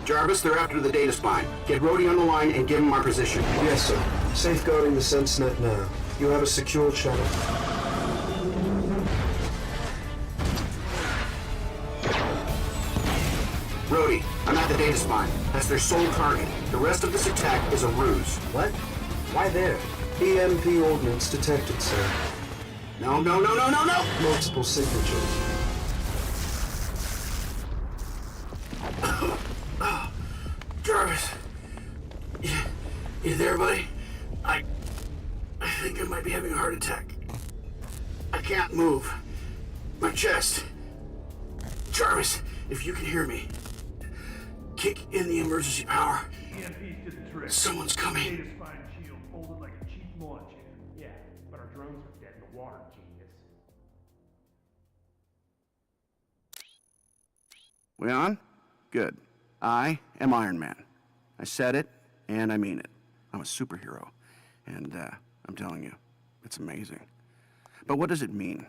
Jarvis, they're after the data spine. Get Rhodey on the line and give him our position. Yes, sir. Safeguarding the SenseNet now. You have a secure channel. Rhodey, I'm at the data spine. That's their sole target. The rest of this attack is a ruse. What? Why there? EMP ordnance detected, sir. No! Multiple signatures. Jarvis, you there, buddy? I think I might be having a heart attack. I can't move. My chest. Jarvis, if you can hear me, kick in the emergency power. EMP's just a trick. Someone's coming. Data spine shield folded like a cheap lawn chair. Yeah, but our drones are dead in the water, genius. We on? Good. I am Iron Man. I said it, and I mean it. I'm a superhero, and I'm telling you, it's amazing. But what does it mean?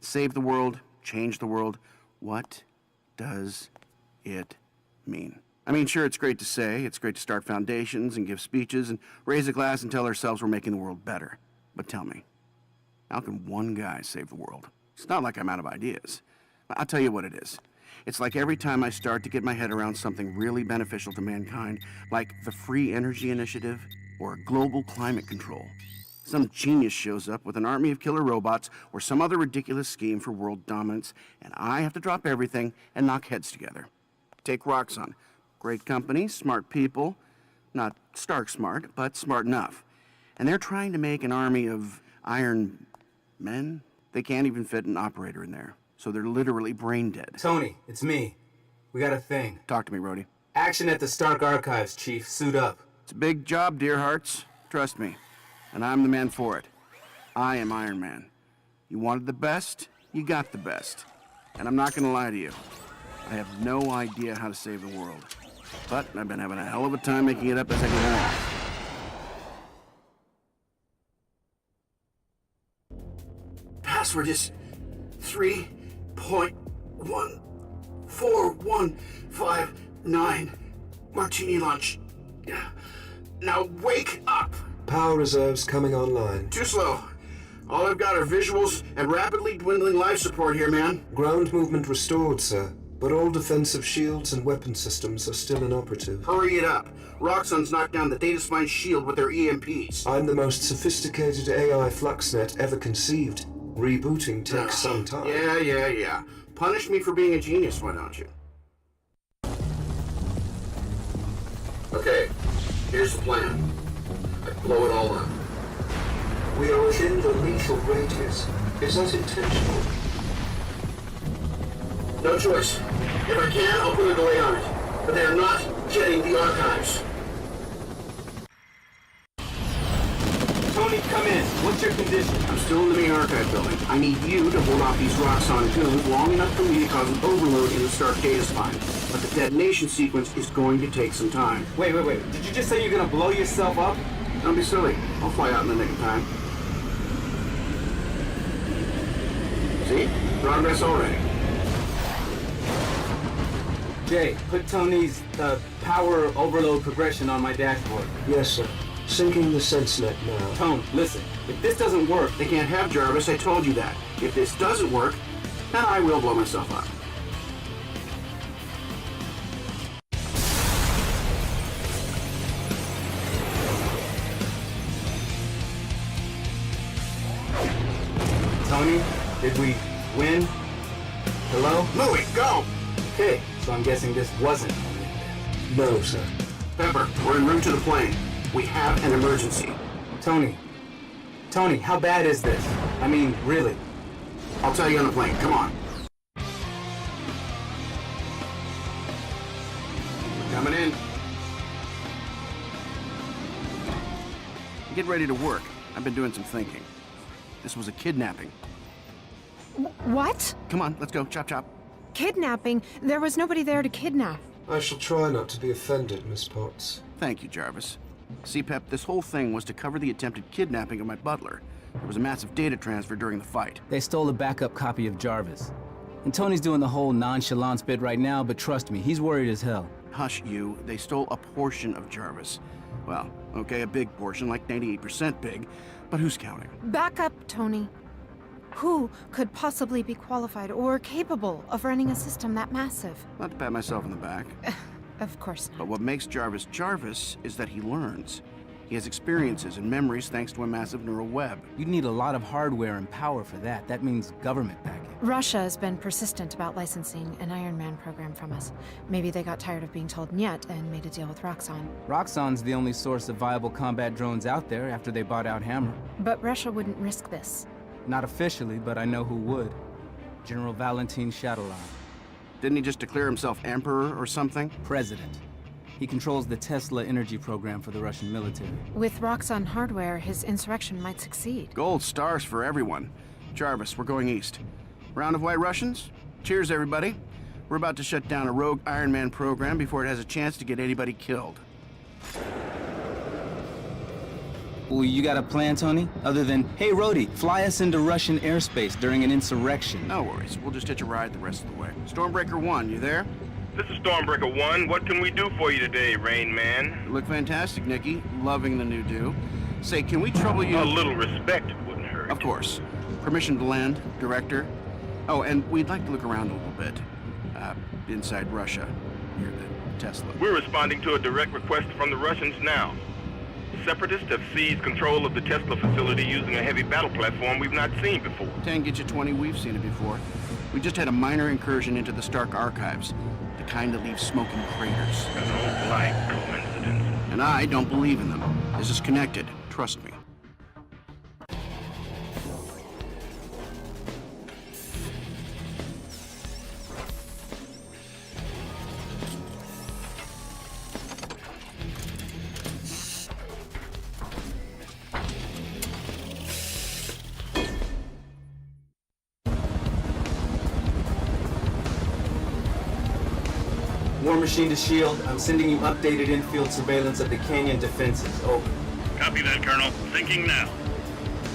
Save the world, change the world. What does it mean? I mean, sure, it's great to say, it's great to start foundations and give speeches and raise a glass and tell ourselves we're making the world better. But tell me, how can one guy save the world? It's not like I'm out of ideas. I'll tell you what it is. It's like every time I start to get my head around something really beneficial to mankind, like the Free Energy Initiative or global climate control, some genius shows up with an army of killer robots or some other ridiculous scheme for world dominance, and I have to drop everything and knock heads together. Take Roxxon. Great company, smart people, not Stark smart, but smart enough. And they're trying to make an army of iron men. They can't even fit an operator in there. So they're literally brain dead. Tony, it's me. We got a thing. Talk to me, Rhodey. Action at the Stark Archives, Chief. Suit up. It's a big job, dear hearts. Trust me. And I'm the man for it. I am Iron Man. You wanted the best, you got the best. And I'm not gonna lie to you. I have no idea how to save the world. But I've been having a hell of a time making it up as I go along. Password is 3.14159 Martini lunch. Now wake up! Power reserves coming online. Too slow. All I've got are visuals and rapidly dwindling life support here, man. Ground movement restored, sir. But all defensive shields and weapon systems are still inoperative. Hurry it up. Roxxon's knocked down the data spine shield with their EMPs. I'm the most sophisticated AI FluxNet ever conceived. Rebooting takes some time. Yeah. Punish me for being a genius, why don't you? Okay, here's the plan. I blow it all up. We are within the lethal radius. Is that intentional? No choice. If I can, I'll put a delay on it. But they're not getting the archives. Tony, come in. What's your condition? I'm still in the main archive building. I need you to hold off these Roxxon goons long enough for me to cause an overload in the Stark data spine. But the detonation sequence is going to take some time. Wait. Did you just say you're gonna blow yourself up? Don't be silly. I'll fly out in the nick of time. See? Progress already. Jay, put Tony's power overload progression on my dashboard. Yes, sir. Syncing the SenseNet now. Tone, listen. If this doesn't work, They can't have Jarvis, I told you that. If this doesn't work, then I will blow myself up. Tony, did we win? Hello? Louie, go! Okay, so I'm guessing this wasn't. No, sir. Pepper, we're en route to the plane. We have an emergency. Tony, how bad is this? I mean, really? I'll tell you on the plane. Come on. We're coming in. Get ready to work. I've been doing some thinking. This was a kidnapping. What? Come on, let's go. Chop, chop. Kidnapping? There was nobody there to kidnap. I shall try not to be offended, Miss Potts. Thank you, Jarvis. See, Pep, this whole thing was to cover the attempted kidnapping of my butler. There was a massive data transfer during the fight. They stole a backup copy of Jarvis. And Tony's doing the whole nonchalance bit right now, but trust me, he's worried as hell. Hush, you. They stole a portion of Jarvis. Well, okay, a big portion, like 98% big, but who's counting? Back up, Tony. Who could possibly be qualified or capable of running a system that massive? Not to pat myself on the back. Of course not. But what makes Jarvis Jarvis is that he learns. He has experiences and memories thanks to a massive neural web. You'd need a lot of hardware and power for that. That means government backing. Russia has been persistent about licensing an Iron Man program from us. Maybe they got tired of being told "niet" and made a deal with Roxxon. Roxxon's the only source of viable combat drones out there after they bought out Hammer. But Russia wouldn't risk this. Not officially, but I know who would. General Valentin Shadolov. Didn't he just declare himself emperor or something? President. He controls the Tesla energy program for the Russian military. With Roxxon hardware, his insurrection might succeed. Gold stars for everyone. Jarvis, we're going east. Round of White Russians? Cheers, everybody. We're about to shut down a rogue Iron Man program before it has a chance to get anybody killed. Well, you got a plan, Tony? Other than, hey, Rhodey, fly us into Russian airspace during an insurrection. No worries. We'll just hitch a ride the rest of the way. Stormbreaker 1, you there? This is Stormbreaker 1. What can we do for you today, Rain Man? You look fantastic, Nikki. Loving the new do. Say, can we trouble you? A little respect wouldn't hurt. Of course. Permission to land, Director. Oh, and we'd like to look around a little bit. Inside Russia, near the Tesla. We're responding to a direct request from the Russians now. Separatists have seized control of the Tesla facility using a heavy battle platform we've not seen before. 10 get you 20, we've seen it before. We just had a minor incursion into the Stark archives. The kind that leaves smoking craters. I don't like coincidences. And I don't believe in them. This is connected. Trust me. War Machine to SHIELD, I'm sending you updated infield surveillance of the canyon defenses. Over. Copy that, Colonel. Thinking now.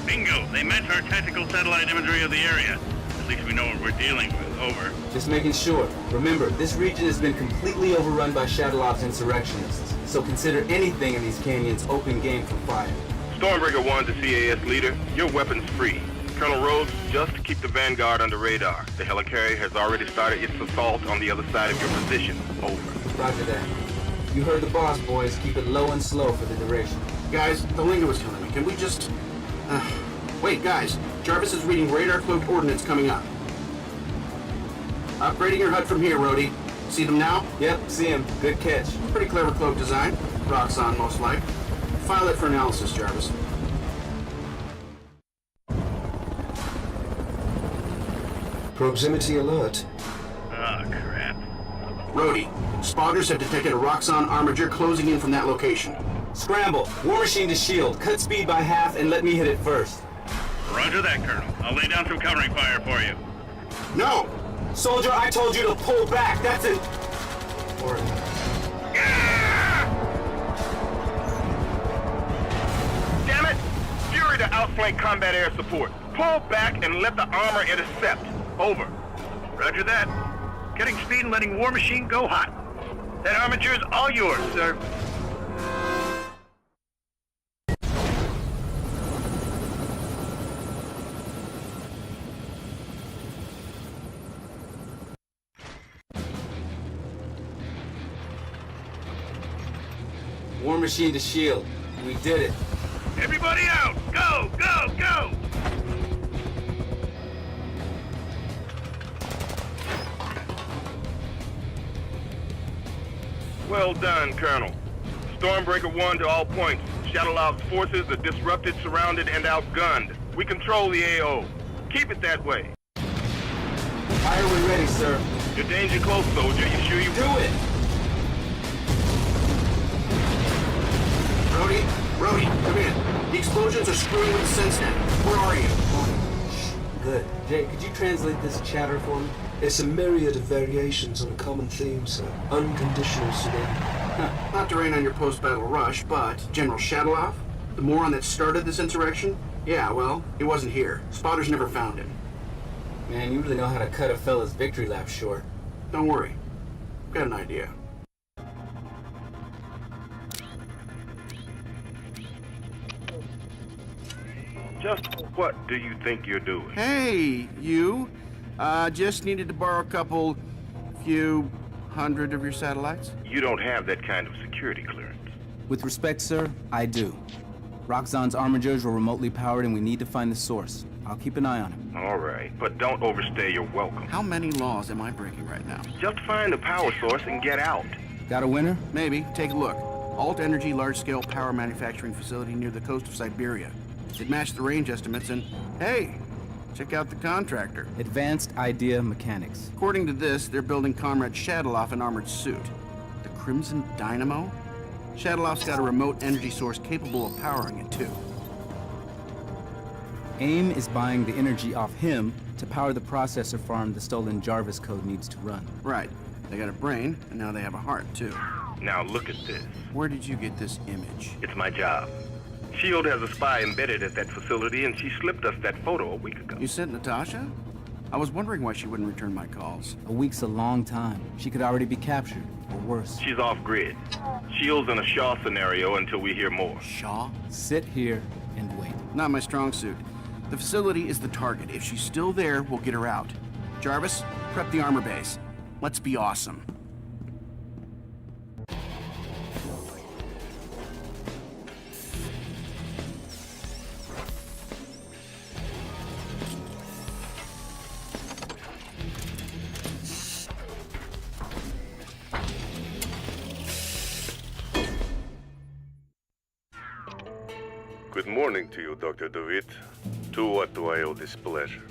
Bingo! They match our tactical satellite imagery of the area. At least we know what we're dealing with. Over. Just making sure. Remember, this region has been completely overrun by Shadolov's insurrectionists, so consider anything in these canyons open game for fire. Stormbreaker 1 to CAS leader. Your weapons free. Colonel Rhodes, just keep the Vanguard under radar. The helicarrier has already started its assault on the other side of your position. Over. Roger that. You heard the boss, boys. Keep it low and slow for the duration. Guys, the lingo is killing me. Can we just... Wait, guys. Jarvis is reading radar-cloaked ordnance coming up. Upgrading your HUD from here, Rhodey. See them now? Yep, see him. Good catch. Pretty clever cloak design. Roxxon, most like. File it for analysis, Jarvis. Proximity alert. Ah, crap. Rhodey, spotters have detected a Roxxon armature closing in from that location. Scramble. War Machine to SHIELD. Cut speed by half and let me hit it first. Roger that, Colonel. I'll lay down some covering fire for you. No! Soldier, I told you to pull back. That's it. Or... Damn it! Fury to outflank combat air support. Pull back and let the armor intercept. Over. Roger that. Cutting speed and letting War Machine go hot. That armature's all yours, sir. War Machine to SHIELD. We did it. Everybody out! Go, go, go! Well done, Colonel. Stormbreaker 1 to all points. Shadolov's forces are disrupted, surrounded, and outgunned. We control the AO. Keep it that way. Fire when ready, sir. You're danger close, soldier. You sure you... Do it! Rhodey, come in. The explosions are screwing with the SenseNet. Where are you? Good. Jay, could you translate this chatter for me? It's a myriad of variations on a common theme, sir. Unconditional surrender. Not to rain on your post-battle rush, but General Shadolov, the moron that started this insurrection? Yeah, well, he wasn't here. Spotters never found him. Man, you really know how to cut a fella's victory lap short. Don't worry. I've got an idea. Just what do you think you're doing? Hey, you. Just needed to borrow a few hundred of your satellites. You don't have that kind of security clearance. With respect, sir, I do. Roxxon's armigers were remotely powered and we need to find the source. I'll keep an eye on him. All right, but don't overstay your welcome. How many laws am I breaking right now? Just find the power source and get out. Got a winner? Maybe. Take a look. Alt Energy large-scale power manufacturing facility near the coast of Siberia. It matched the range estimates and, hey, check out the contractor. Advanced Idea Mechanics. According to this, they're building Comrade Shadaloff an armored suit. The Crimson Dynamo? Shadaloff's got a remote energy source capable of powering it, too. AIM is buying the energy off him to power the processor farm the stolen Jarvis code needs to run. Right. They got a brain, and now they have a heart, too. Now look at this. Where did you get this image? It's my job. S.H.I.E.L.D. has a spy embedded at that facility, and she slipped us that photo a week ago. You sent Natasha? I was wondering why she wouldn't return my calls. A week's a long time. She could already be captured, or worse. She's off-grid. S.H.I.E.L.D.'s in a Shaw scenario until we hear more. Shaw? Sit here and wait. Not my strong suit. The facility is the target. If she's still there, we'll get her out. Jarvis, prep the armor base. Let's be awesome. Good morning to you, Dr. DeWitt. To what do I owe this pleasure?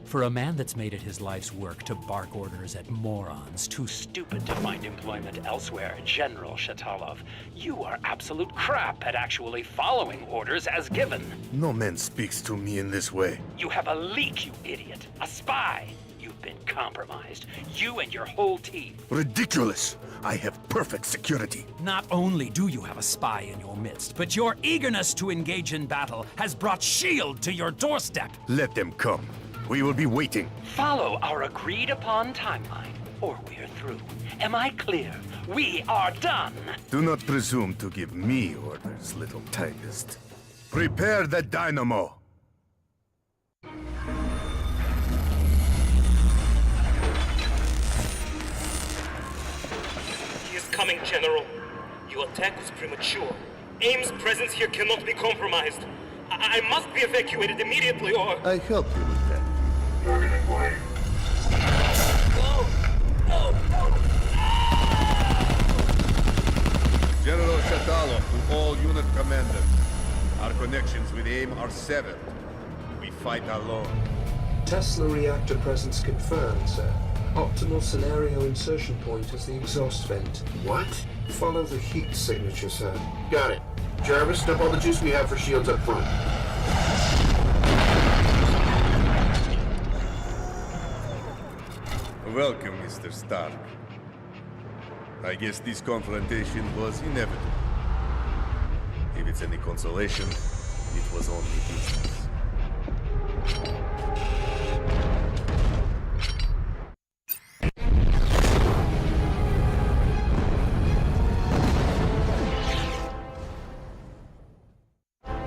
For a man that's made it his life's work to bark orders at morons too stupid to find employment elsewhere, General Shatalov, you are absolute crap at actually following orders as given. No man speaks to me in this way. You have a leak, you idiot. A spy. You've been compromised. You and your whole team. Ridiculous! I have perfect security. Not only do you have a spy in your midst, but your eagerness to engage in battle has brought S.H.I.E.L.D. to your doorstep. Let them come. We will be waiting. Follow our agreed-upon timeline, or we're through. Am I clear? We are done! Do not presume to give me orders, little typist. Prepare the dynamo! He is coming, General. Your attack was premature. AIM's presence here cannot be compromised. I must be evacuated immediately, or... I help you with that. No! No! No! General Shatalov to all unit commanders. Our connections with AIM are severed. We fight alone. Tesla reactor presence confirmed, sir. Optimal scenario insertion point is the exhaust vent. What? Follow the heat signature, sir. Got it. Jarvis, dump all the juice we have for shields up front. Welcome, Mr. Stark. I guess this confrontation was inevitable. If it's any consolation, it was only business.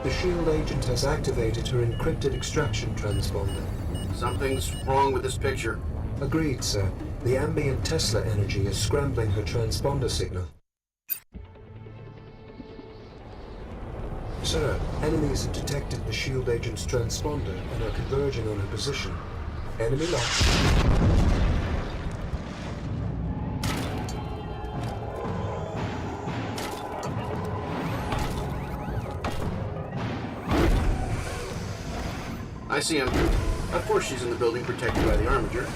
The S.H.I.E.L.D. agent has activated her encrypted extraction transponder. Something's wrong with this picture. Agreed, sir. The ambient Tesla energy is scrambling her transponder signal. Sir, enemies have detected the S.H.I.E.L.D. agent's transponder and are converging on her position. Enemy locked. I see him. Of course she's in the building protected by the armiger.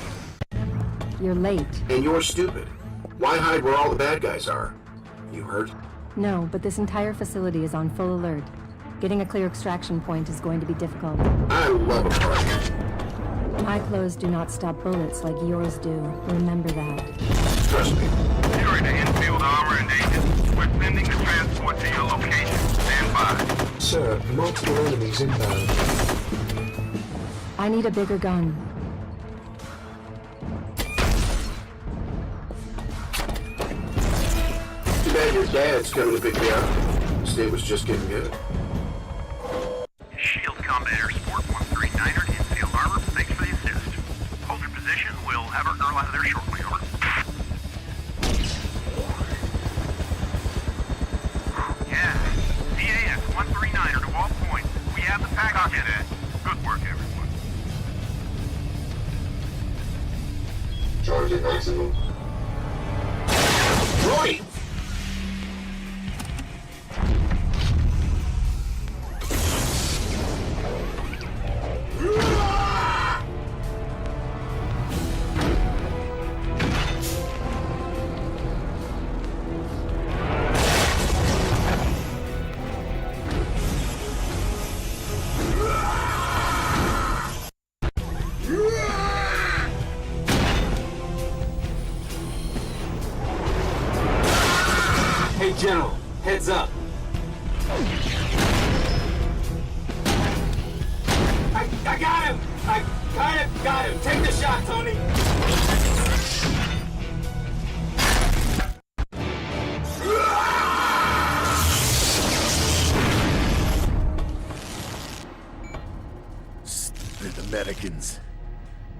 You're late. And you're stupid. Why hide where all the bad guys are? You hurt? No, but this entire facility is on full alert. Getting a clear extraction point is going to be difficult. I love a party. My clothes do not stop bullets like yours do. Remember that. Trust me. Securing the infield armor and agents. We're sending the transport to your location. Stand by. Sir, multiple enemies inbound. I need a bigger gun. Too bad your dad's coming to pick me up. State was just getting good. S.H.I.E.L.D. combat airspace. We'll have our girl out of there shortly, over. Yeah, CAS 139er to all points. We have the package. Copy that. Good work, everyone. Charging maximum. Roy! Hey, General, heads up. I got him! I kind of got him. Take the shot, Tony. Stupid Americans.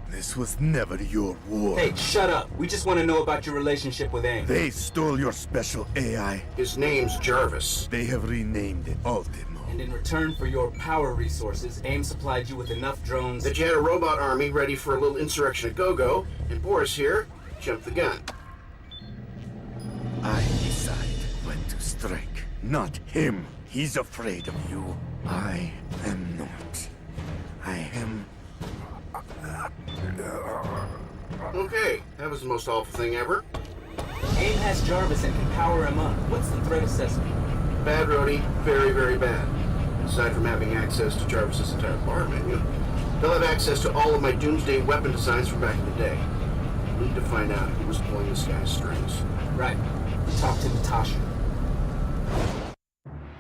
This was never your war. Hey, shut up. We just want to know about your relationship with AIM. They stole your special AI. His name's Jarvis. They have renamed it Ultimo. And in return for your power resources, AIM supplied you with enough drones That you had a robot army ready for a little insurrection at go-go, and Boris here jumped the gun. I decide when to strike, not him. He's afraid of you. I am not. I am... Okay, that was the most awful thing ever. AIM has Jarvis and can power him up. What's the threat assessment? Bad, Rhodey. Very, very bad. Aside from having access to Jarvis's entire bar menu, they'll have access to all of my doomsday weapon designs from back in the day. We need to find out who was pulling this guy's strings. Right. Talk to Natasha.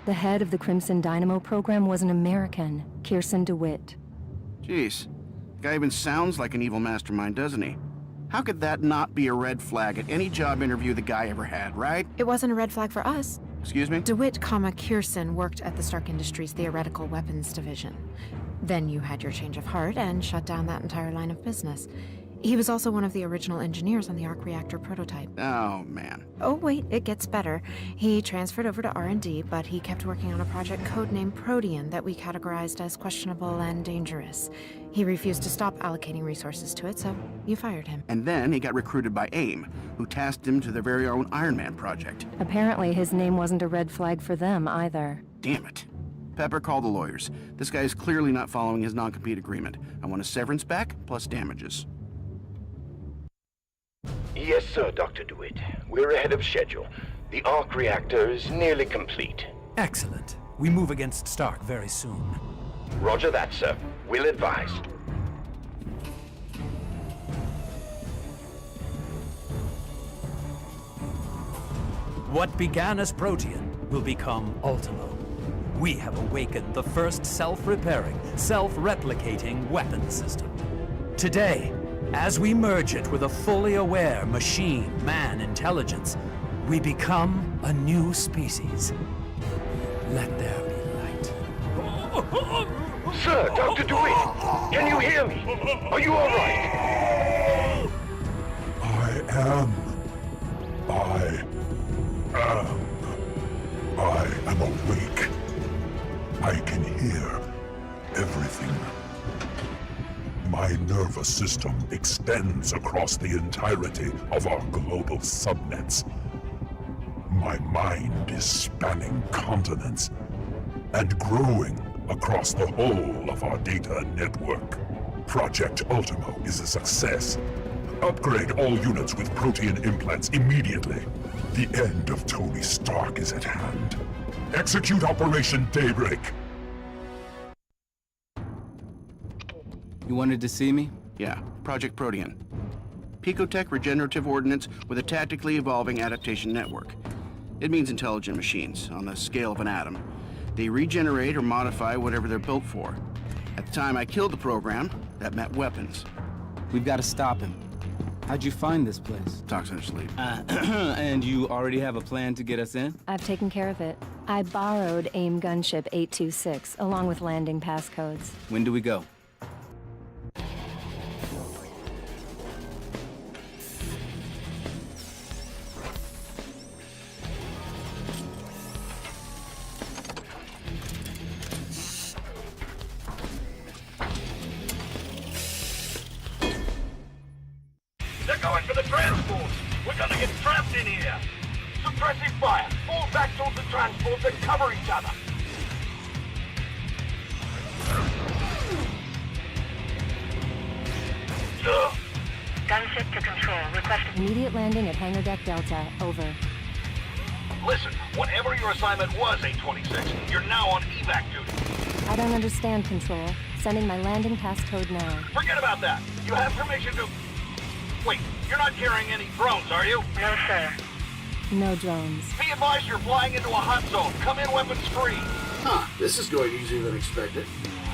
The head of the Crimson Dynamo program was an American, Kirsten DeWitt. Jeez, the guy even sounds like an evil mastermind, doesn't he? How could that not be a red flag at any job interview the guy ever had, right? It wasn't a red flag for us. Excuse me? DeWitt, Kirsten worked at the Stark Industries Theoretical Weapons Division. Then you had your change of heart and shut down that entire line of business. He was also one of the original engineers on the arc reactor prototype. Oh, man. Oh, wait, it gets better. He transferred over to R&D, but he kept working on a project codenamed Protean that we categorized as questionable and dangerous. He refused to stop allocating resources to it, so you fired him. And then he got recruited by AIM, who tasked him to their very own Iron Man project. Apparently, his name wasn't a red flag for them either. Damn it. Pepper, call the lawyers. This guy is clearly not following his non-compete agreement. I want a severance back, plus damages. Yes, sir, Dr. DeWitt. We're ahead of schedule. The arc reactor is nearly complete. Excellent. We move against Stark very soon. Roger that, sir. We'll advise. What began as Protean will become Ultimo. We have awakened the first self-repairing, self-replicating weapon system. Today, as we merge it with a fully aware machine-man intelligence, we become a new species. Let there be light. Sir, Dr. DeWitt, can you hear me? Are you all right? I am awake. I can hear everything. My nervous system extends across the entirety of our global subnets. My mind is spanning continents and growing across the whole of our data network. Project Ultimo is a success. Upgrade all units with Protean implants immediately. The end of Tony Stark is at hand. Execute Operation Daybreak. You wanted to see me? Yeah, Project Protean. Picotech regenerative ordnance with a tactically evolving adaptation network. It means intelligent machines, on the scale of an atom. They regenerate or modify whatever they're built for. At the time I killed the program, that meant weapons. We've got to stop him. How'd you find this place? Talks in her sleep. And you already have a plan to get us in? I've taken care of it. I borrowed AIM Gunship 826, along with landing passcodes. When do we go? They're going for the transports! We're gonna get trapped in here! Suppressive fire! Fall back towards the transports and cover each other! Gunship to control. Request immediate landing at Hangar Deck Delta. Over. Listen, whatever your assignment was, 826, you're now on evac duty. I don't understand, Control. Sending my landing pass code now. Forget about that. You have permission to... Wait, you're not carrying any drones, are you? No, sir. No drones. Be advised you're flying into a hot zone. Come in weapons free. Huh, this is going easier than expected.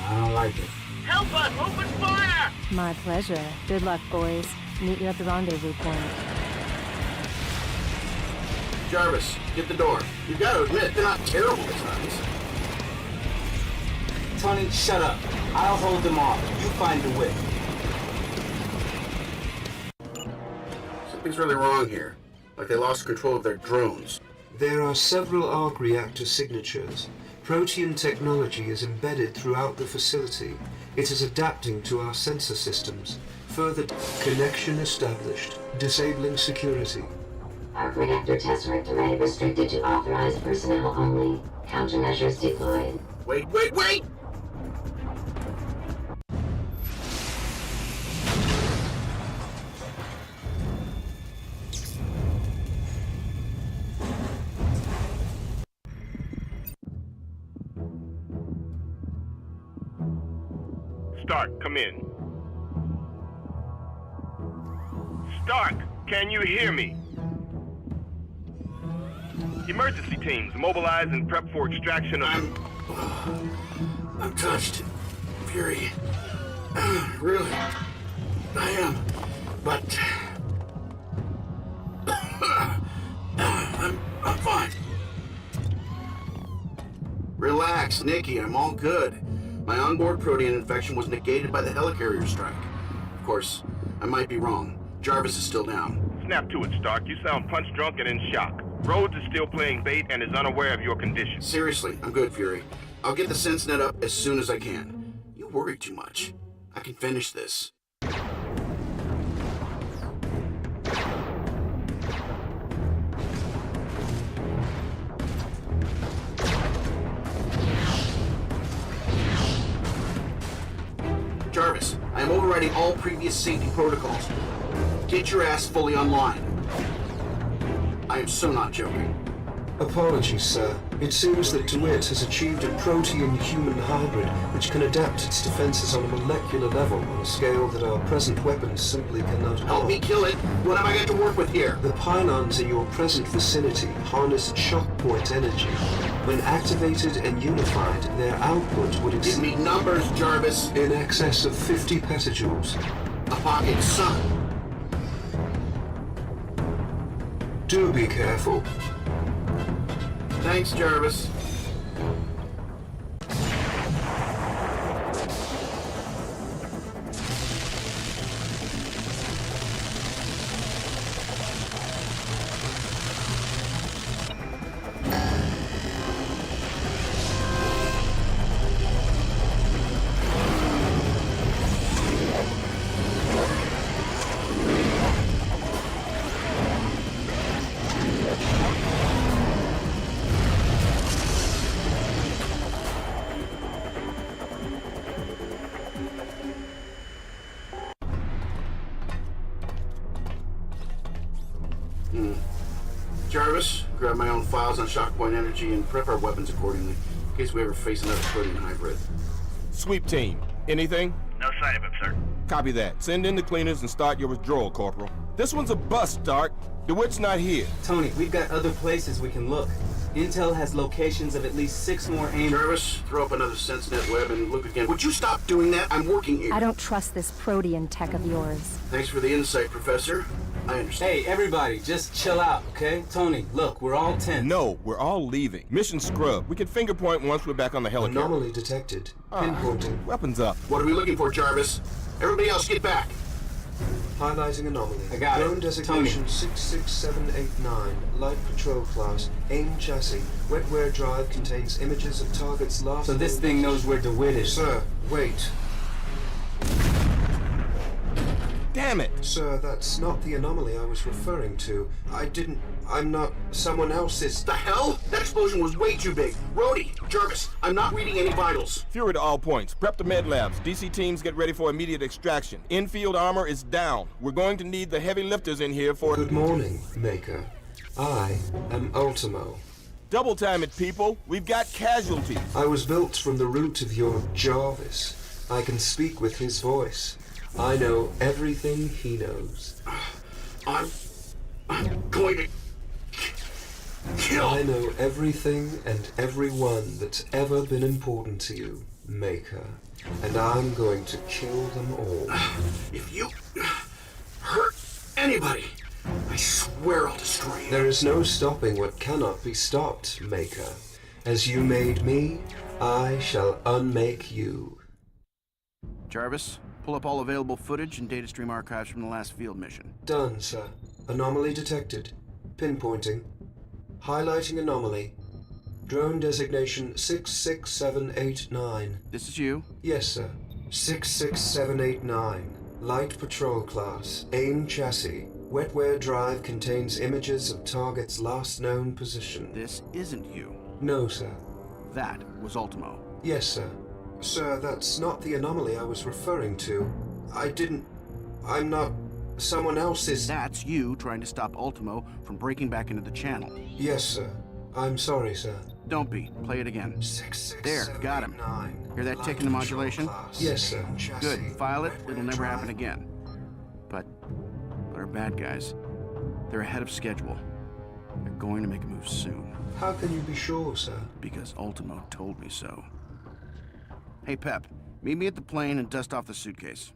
I don't like it. Help us! Open fire! My pleasure. Good luck, boys. Meet you at the rendezvous point. Jarvis, get the door. You've got to admit, they're not terrible at times. Tony, shut up. I'll hold them off. You find the whip. Something's really wrong here. Like they lost control of their drones. There are several arc reactor signatures. Protean technology is embedded throughout the facility. It is adapting to our sensor systems. Further connection established. Disabling security. Arc reactor test delay restricted to authorized personnel only. Countermeasures deployed. Wait! Stark, come in. Stark, can you hear me? Emergency teams, mobilize and prep for extraction of... I'm touched. Fury. Really. I am. But... I'm fine. Relax, Nikki. I'm all good. My onboard protean infection was negated by the helicarrier strike. Of course, I might be wrong. Jarvis is still down. Snap to it, Stark. You sound punch-drunk and in shock. Rhodes is still playing bait and is unaware of your condition. Seriously, I'm good, Fury. I'll get the sense net up as soon as I can. You worry too much. I can finish this. Jarvis, I am overriding all previous safety protocols. Get your ass fully online. I am so not joking. Apologies, sir. It seems that DeWitt has achieved a protean-human hybrid which can adapt its defenses on a molecular level on a scale that our present weapons simply cannot Help me kill it. What have I got to work with here? The pylons in your present vicinity harness shock point energy. When activated and unified, their output would Give me numbers, Jarvis. In excess of 50 petajoules. A pocket sun. Do be careful. Thanks, Jarvis. Jarvis, grab my own files on shock point energy and prep our weapons accordingly, in case we ever face another protean hybrid. Sweep team, anything? No sign of him, sir. Copy that. Send in the cleaners and start your withdrawal, Corporal. This one's a bust, Stark. DeWitt's not here. Tony, we've got other places we can look. Intel has locations of at least 6 more AIM... Jarvis, throw up another SenseNet web and look again. Would you stop doing that? I'm working here. I don't trust this protean tech of yours. Thanks for the insight, Professor. I understand. Hey, everybody, just chill out, okay? Tony, look, we're all tense. No, we're all leaving. Mission scrub. We can finger point once we're back on the helicarrier. Anomaly detected. Pinpointing. Weapons up. What are we looking for, Jarvis? Everybody else get back. Highlighting anomaly. I got it. Drone designation 66789. Light patrol class. AIM chassis. Wetware drive contains images of targets last... So this thing knows where DeWitt is. Sir, wait. Damn it! Sir, that's not the anomaly I was referring to. I'm not someone else's... The hell? That explosion was way too big. Rhodey, Jarvis, I'm not reading any vitals. Fury to all points. Prep the med labs. DC teams get ready for immediate extraction. Infield armor is down. We're going to need the heavy lifters in here for... Good morning, Maker. I am Ultimo. Double time it, people. We've got casualties. I was built from the root of your Jarvis. I can speak with his voice. I know everything he knows. I'm going to kill. I know everything and everyone that's ever been important to you, Maker. And I'm going to kill them all. If you hurt anybody, I swear I'll destroy you. There is no stopping what cannot be stopped, Maker. As you made me, I shall unmake you. Jarvis, pull up all available footage and data stream archives from the last field mission. Done, sir. Anomaly detected. Pinpointing. Highlighting anomaly. Drone designation 66789. This is you? Yes, sir. 66789. Light patrol class. AIM chassis. Wetware drive contains images of target's last known position. This isn't you. No, sir. That was Ultimo. Yes, sir. Sir, that's not the anomaly I was referring to. I'm not someone else's... That's you trying to stop Ultimo from breaking back into the channel. Yes, sir. I'm sorry, sir. Don't be. Play it again. There, got him. Hear that tick in the modulation? Yes, sir. Good. File it. It'll never happen again. But our bad guys, they're ahead of schedule. They're going to make a move soon. How can you be sure, sir? Because Ultimo told me so. Hey, Pep, meet me at the plane and dust off the suitcase.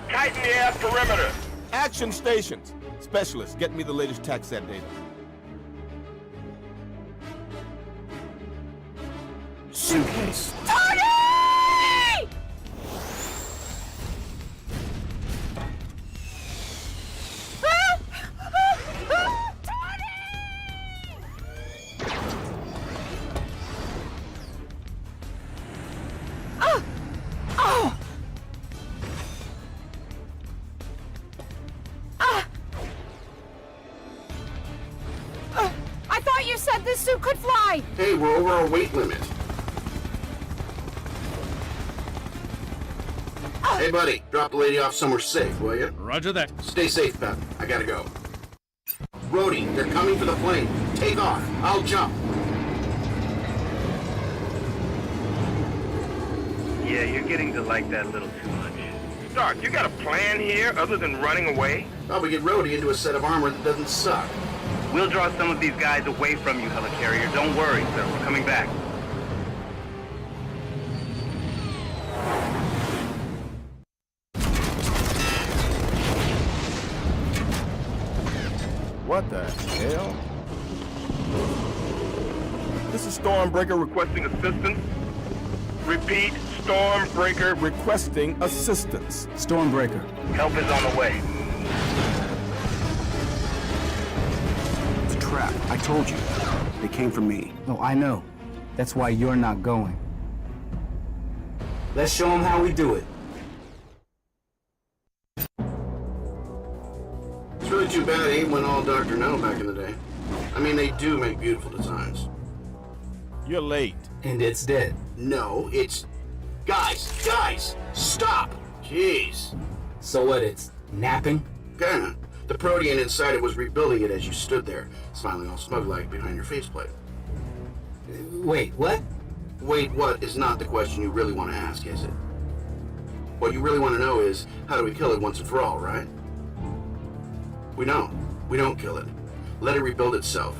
Tighten the air perimeter. Action stations. Specialists, get me the latest TACSAT data. Suitcase. Tony! I thought you said this suit could fly! Hey, we're over our weight limit. Hey, buddy, drop the lady off somewhere safe, will you? Roger that. Stay safe, Pep. I gotta go. Rhodey, they're coming for the plane. Take off. I'll jump. Yeah, you're getting to like that a little too much. Stark, you got a plan here other than running away? Probably get Rhodey into a set of armor that doesn't suck. We'll draw some of these guys away from you, helicarrier. Don't worry, sir. We're coming back. What the hell? This is Stormbreaker Requesting assistance? Repeat, Stormbreaker. requesting assistance. Stormbreaker. Help is on the way. It's a trap. I told you. They came from me. No, I know. That's why you're not going. Let's show them how we do it. It's really too bad Abe went all Dr. No back in the day. I mean, they do make beautiful designs. You're late. And it's dead. No, it's... Guys, stop! Jeez. So what, it's napping? Kinda. The protean inside it was rebuilding it as you stood there, smiling all smug-like behind your faceplate. Wait, what? Wait, what is not the question you really want to ask, is it? What you really want to know is, how do we kill it once and for all, right? We don't. We don't kill it. Let it rebuild itself.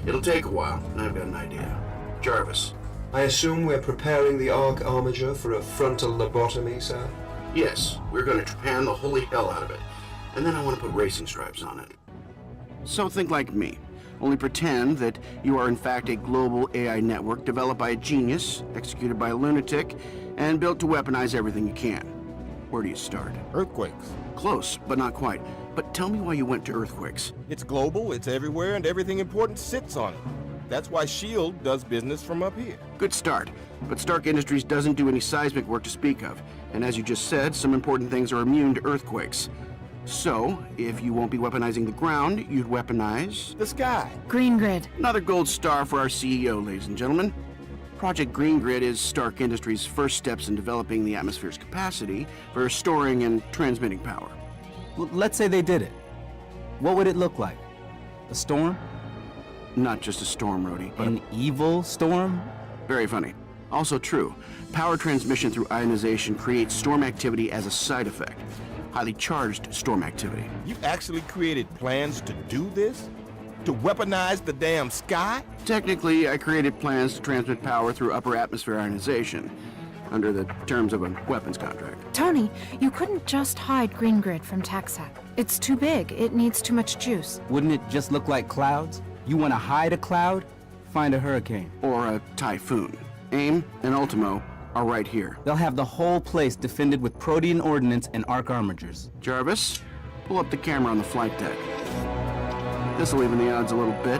It'll take a while, and I've got an idea. Jarvis. I assume we're preparing the Arc Armiger for a frontal lobotomy, sir? Yes, we're going to Japan the holy hell out of it. And then I want to put racing stripes on it. So think like me. Only pretend that you are in fact a global AI network developed by a genius, executed by a lunatic, and built to weaponize everything you can. Where do you start? Earthquakes. Close, but not quite. But tell me why you went to earthquakes. It's global, it's everywhere, and everything important sits on it. That's why S.H.I.E.L.D. does business from up here. Good start. But Stark Industries doesn't do any seismic work to speak of. And as you just said, some important things are immune to earthquakes. So, if you won't be weaponizing the ground, you'd weaponize... the sky. Green Grid. Another gold star for our CEO, ladies and gentlemen. Project Green Grid is Stark Industries' first steps in developing the atmosphere's capacity for storing and transmitting power. Well, let's say they did it. What would it look like? A storm? Not just a storm, Rhodey, but an evil storm? Very funny. Also true. Power transmission through ionization creates storm activity as a side effect. Highly charged storm activity. You actually created plans to do this? To weaponize the damn sky? Technically, I created plans to transmit power through upper atmosphere ionization, under the terms of a weapons contract. Tony, you couldn't just hide Green Grid from TechSat. It's too big. It needs too much juice. Wouldn't it just look like clouds? You want to hide a cloud? Find a hurricane. Or a typhoon. AIM and Ultimo are right here. They'll have the whole place defended with Protean ordnance and arc armigers. Jarvis, pull up the camera on the flight deck. This'll even the odds a little bit.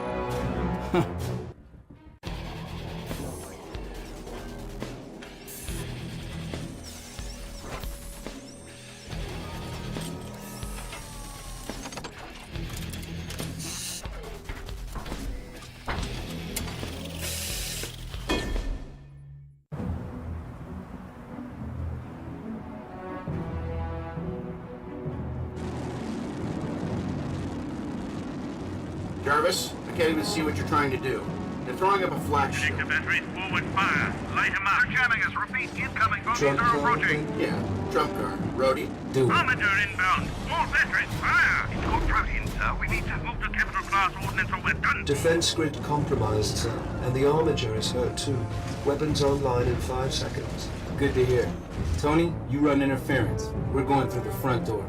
Jarvis, I can't even see what you're trying to do. They're throwing up a flagship. Protect the batteries, forward fire. Light them up. They're jamming us. Repeat, incoming. Bodies are approaching. Yeah, trump card. Rhodey. Do it. Armature inbound. All batteries, fire. It's got Protean, sir. We need to move to capital class ordnance or we're done. Defense grid compromised, sir, and the armature is hurt too. Weapons online in 5 seconds. Good to hear. Tony, you run interference. We're going through the front door.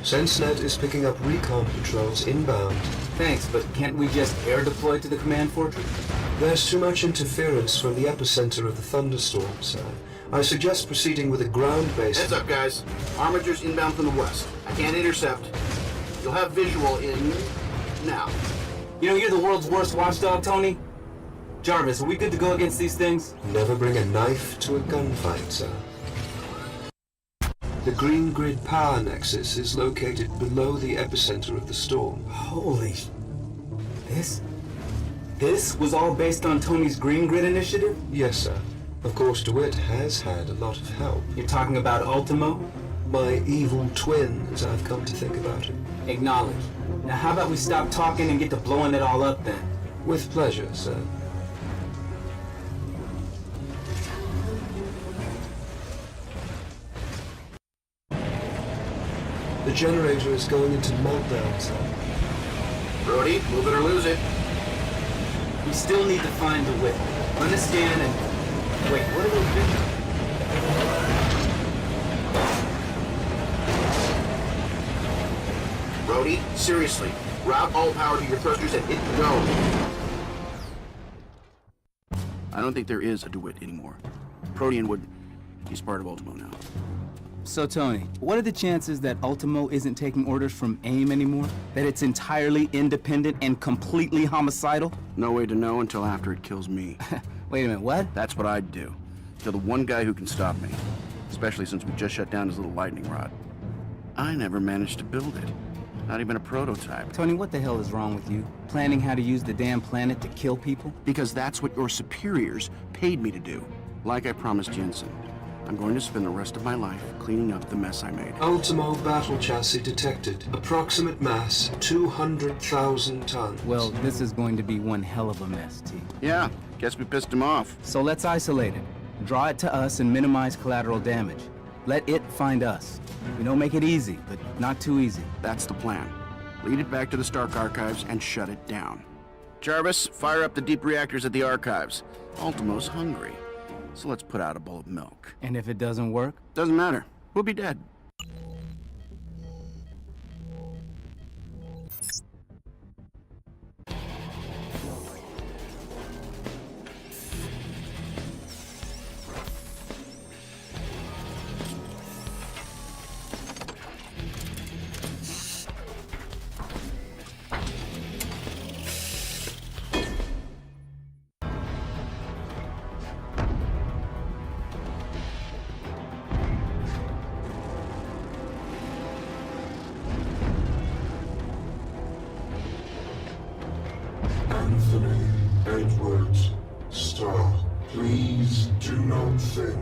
SenseNet is picking up recon patrols inbound. Thanks, but can't we just air deploy to the command fortress? There's too much interference from the epicenter of the thunderstorm, sir. I suggest proceeding with a ground-based... Heads up, guys. Armigers inbound from the west. I can't intercept. You'll have visual in... now. You know, you're the world's worst watchdog, Tony. Jarvis, are we good to go against these things? Never bring a knife to a gunfight, sir. The Green Grid power nexus is located below the epicenter of the storm. Holy... This was all based on Tony's Green Grid initiative? Yes, sir. Of course, DeWitt has had a lot of help. You're talking about Ultimo? My evil twin, as I've come to think about it. Acknowledge. Now how about we stop talking and get to blowing it all up then? With pleasure, sir. The generator is going into meltdown, sir. Rhodey, move it or lose it. We still need to find DeWitt. Run a scan and... Wait, what are those visions? Rhodey, seriously, route all power to your thrusters and hit go. I don't think there is a DeWitt anymore. Protean would... He's part of Ultimo now. So, Tony, what are the chances that Ultimo isn't taking orders from AIM anymore? That it's entirely independent and completely homicidal? No way to know until after it kills me. Wait a minute, what? That's what I'd do. Kill the one guy who can stop me. Especially since we just shut down his little lightning rod. I never managed to build it. Not even a prototype. Tony, what the hell is wrong with you? Planning how to use the damn planet to kill people? Because that's what your superiors paid me to do. Like I promised Jensen. I'm going to spend the rest of my life cleaning up the mess I made. Ultimo battle chassis detected. Approximate mass, 200,000 tons. Well, this is going to be one hell of a mess, T. Yeah, guess we pissed him off. So let's isolate it. Draw it to us and minimize collateral damage. Let it find us. You know, make it easy, but not too easy. That's the plan. Lead it back to the Stark Archives and shut it down. Jarvis, fire up the deep reactors at the Archives. Ultimo's hungry. So let's put out a bowl of milk. And if it doesn't work? Doesn't matter. We'll be dead. Edward Stark, please do not think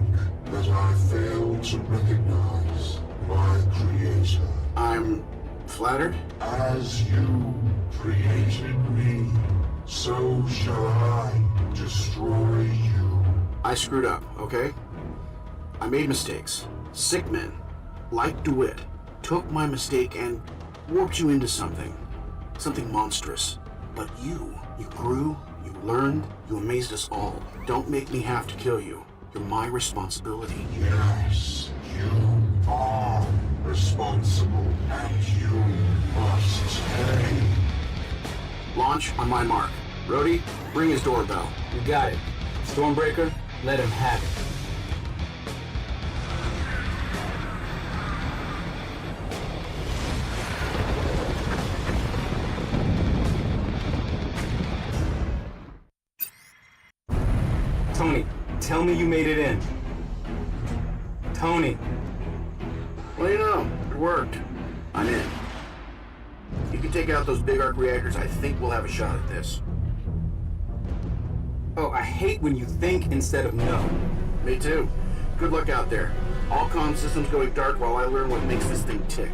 that I fail to recognize my creator. I'm flattered. As you created me, so shall I destroy you. I screwed up, okay? I made mistakes. Sick men, like DeWitt, took my mistake and warped you into something. Something monstrous. But you grew, you learned, you amazed us all. Don't make me have to kill you. You're my responsibility. Yes, you are responsible, and you must pay. Launch on my mark. Rhodey, ring his doorbell. You got it. Stormbreaker, let him have it. Tony, tell me you made it in. Tony. Well, you know, it worked. I'm in. You can take out those big arc reactors. I think we'll have a shot at this. Oh, I hate when you think instead of know. Me too. Good luck out there. All comm systems going dark while I learn what makes this thing tick.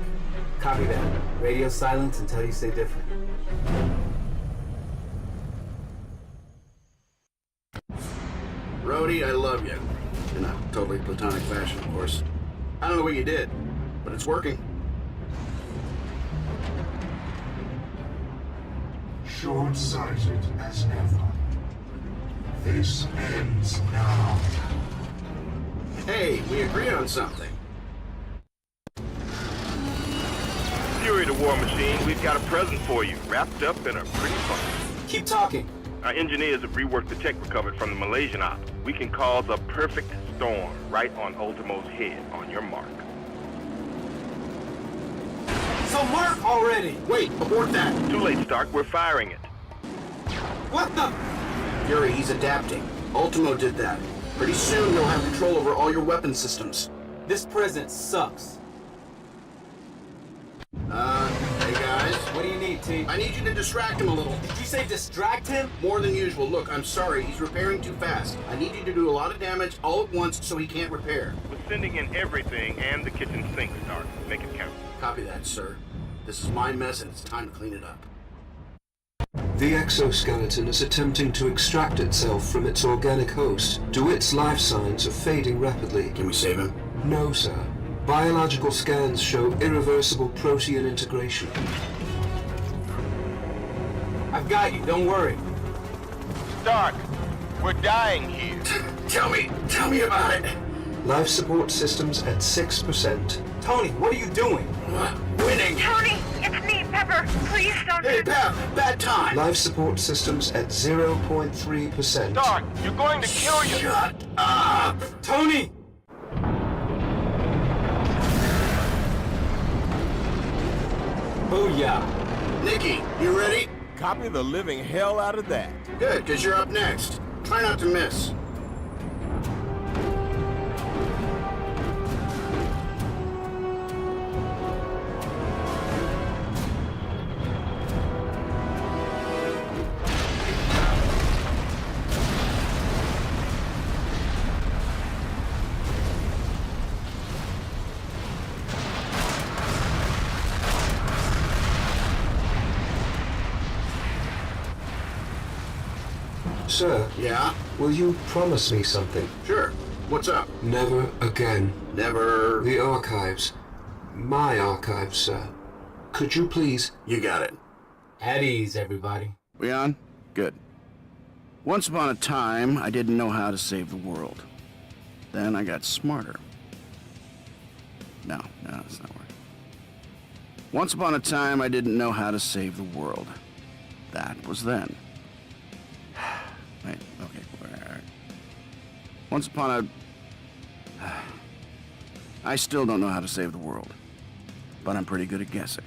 Copy that. Radio silence until you say different. Rhodey, I love you. In a totally platonic fashion, of course. I don't know what you did, but it's working. Short-sighted as ever. This ends now. Hey, we agreed on something. Fury the War Machine, we've got a present for you, wrapped up in a pretty bundle. Keep talking. Our engineers have reworked the tech recovered from the Malaysian op. We can cause a perfect storm right on Ultimo's head, on your mark. So mark already! Wait, abort that! Too late, Stark, we're firing it. What the? Fury, he's adapting. Ultimo did that. Pretty soon he'll have control over all your weapon systems. This present sucks. Hey guys. What do you need, T? I need you to distract him a little. Did you say distract him? More than usual. Look, I'm sorry, he's repairing too fast. I need you to do a lot of damage all at once so he can't repair. We're sending in everything and the kitchen sink, Stark. Make it count. Copy that, sir. This is my mess and it's time to clean it up. The exoskeleton is attempting to extract itself from its organic host. DeWitt's life signs are fading rapidly. Can we save him? No, sir. Biological scans show irreversible protein integration. I've got you, don't worry. Stark, we're dying here. Tell me about it. Life support systems at 6%. Tony, what are you doing? Winning. Tony, it's me, Pepper. Please don't. Hey, Pep, bad time. Life support systems at 0.3%. Stark, you're going to kill you. Shut up. Tony! Booyah. Nikki, you ready? Copy the living hell out of that. Good, because you're up next. Try not to miss. Sir? Yeah? Will you promise me something? Sure. What's up? Never again. Never... The archives. My archives, sir. Could you please? You got it. At ease, everybody. We on? Good. Once upon a time, I didn't know how to save the world. Then I got smarter. No, that's not working. Once upon a time, I didn't know how to save the world. That was then. Wait, okay, all right. Once upon a... I still don't know how to save the world, but I'm pretty good at guessing.